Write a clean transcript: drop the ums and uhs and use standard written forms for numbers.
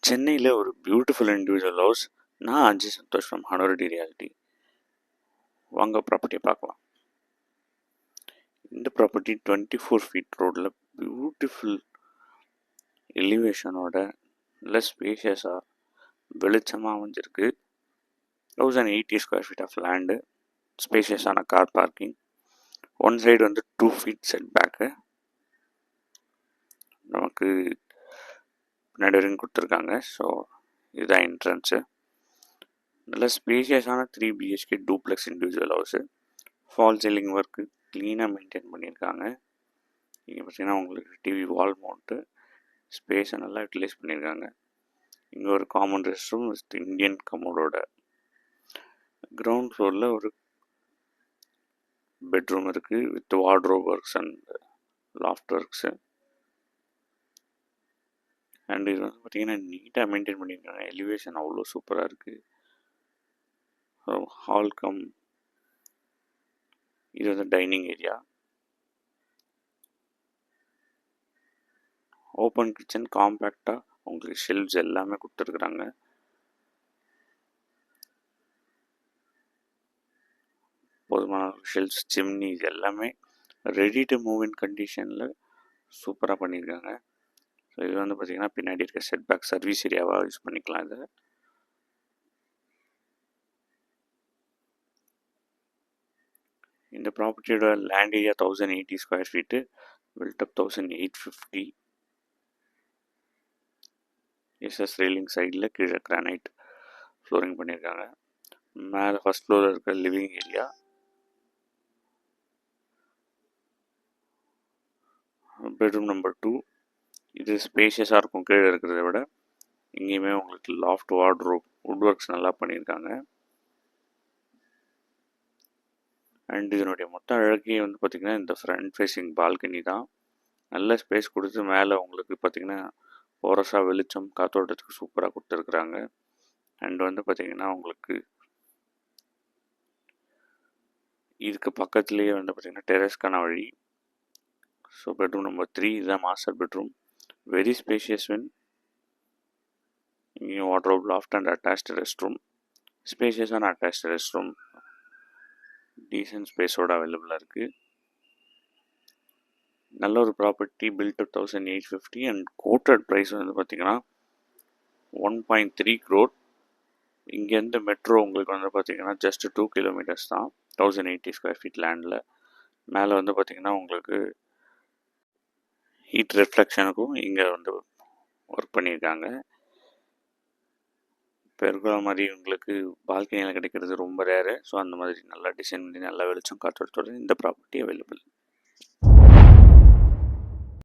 சென்னையில் ஒரு beautiful individual house. நான் அஜய் சந்தோஷ் ஃப்ரம் ஹனோரடி ரியாலிட்டி. வாங்க ப்ராப்பர்ட்டியை பார்க்கலாம். இந்த ப்ராப்பர்ட்டி 24 ஃபீட் ரோடில் பியூட்டிஃபுல் எலிவேஷனோட நல்ல ஸ்பேஷியஸாக வெளிச்சமாக அமைஞ்சிருக்கு. 1080 ஸ்கொயர் ஃபீட் ஆஃப் லேண்டு, ஸ்பேஷியஸான கார் பார்க்கிங், ஒன் சைடு வந்து 2 ஃபீட் செட் பேக்கு, நமக்கு பின்னாடி கொடுத்துருக்காங்க. ஸோ இதுதான் என்ட்ரன்ஸு. நல்ல ஸ்பேஷியஸான 3 BHK duplex individual house. Fall ceiling work க்ளீனாக மெயின்டைன் பண்ணியிருக்காங்க. இங்கே பார்த்தீங்கன்னா உங்களுக்கு டிவி வால் மவுண்ட்டு, ஸ்பேஸை நல்லா யூட்டிலைஸ் பண்ணியிருக்காங்க. இங்கே ஒரு common rest room with Indian கமோடோட. கிரவுண்ட் ஃப்ளோரில் ஒரு பெட்ரூம் இருக்குது with wardrobe works and loft works. And இது வந்து பார்த்திங்கன்னா நீட்டாக மெயின்டைன் பண்ணியிருக்காங்க. எலிவேஷன் அவ்வளோ சூப்பராக இருக்குது. ஹால் கம், இது வந்து டைனிங் ஏரியா. ஓப்பன் கிச்சன், காம்பேக்டாக உங்களுக்கு ஷெல்ஃப்ஸ் எல்லாமே கொடுத்துருக்குறாங்க. போதுமான ஷெல்ஃப்ஸ், சிம்னி, இது எல்லாமே ரெடி டு மூவ் இன் கண்டிஷனில் சூப்பராக பண்ணியிருக்காங்க. ஸோ இது வந்து பார்த்திங்கன்னா பின்னாடி இருக்க செட் பேக் சர்வீஸ் ஏரியாவாக யூஸ் பண்ணிக்கலாம். இதை இந்த ப்ராப்பர்ட்டியோட land area 1080 square feet, built up 1850. SS railing சைடில் கீழே கிரானைட் ஃப்ளோரிங் பண்ணியிருக்காங்க. மேலே ஃபஸ்ட் ஃப்ளோரில் இருக்க லிவிங் ஏரியா, பெட்ரூம் நம்பர் 2. இது ஸ்பேஷியஸாக இருக்கும் கீழே இருக்கிறத விட. இங்கேயுமே உங்களுக்கு லாஃப்ட், வார்ட்ரோப், வுட் ஒர்க்ஸ் நல்லா பண்ணியிருக்காங்க. அண்ட் இதனுடைய மொத்த அழகே வந்து பார்த்திங்கன்னா இந்த ஃப்ரண்ட் ஃபேஸிங் பால்கனி தான். நல்ல ஸ்பேஸ் கொடுத்து மேலே உங்களுக்கு பார்த்திங்கன்னா போரஸாக வெளிச்சம் காத்தோட்டத்துக்கு சூப்பராக கொடுத்துருக்குறாங்க. அண்ட் வந்து பார்த்திங்கன்னா உங்களுக்கு இதுக்கு பக்கத்துலேயே வந்து பார்த்திங்கன்னா டெரஸ்க்கான வழி. ஸோ பெட்ரூம் நம்பர் 3 இதுதான் மாஸ்டர் பெட்ரூம். வெரி ஸ்பேஷியஸ் வின். இங்கே wardrobe, loft and attached rest room, ஸ்பேஷியஸான அட்டாச்டு ரெஸ்ட் ரூம், டீசன்ட் ஸ்பேஸோடு அவைலபிளாக இருக்குது. நல்ல ஒரு property, built 1850 and quoted price வந்து பார்த்திங்கன்னா 1.3 crore. இங்கேருந்து மெட்ரோ உங்களுக்கு வந்து பார்த்திங்கன்னா ஜஸ்ட் 2 கிலோமீட்டர்ஸ் தான். 1080 ஸ்கொயர் ஃபீட் லேண்டில். மேலே வந்து பார்த்திங்கன்னா உங்களுக்கு ஹீட் ரிஃப்ளெக்ஷனுக்கும் இங்கே வந்து ஒர்க் பண்ணியிருக்காங்க. இப்போ இருக்கிற மாதிரி உங்களுக்கு பால்கனியில் கிடைக்கிறது ரொம்ப ரேரு. ஸோ அந்த மாதிரி நல்லா டிசைன் பண்ணி நல்லா வெளிச்சம் காத்தோட்டத்தோடு இந்த ப்ராப்பர்ட்டி அவைலபிள்.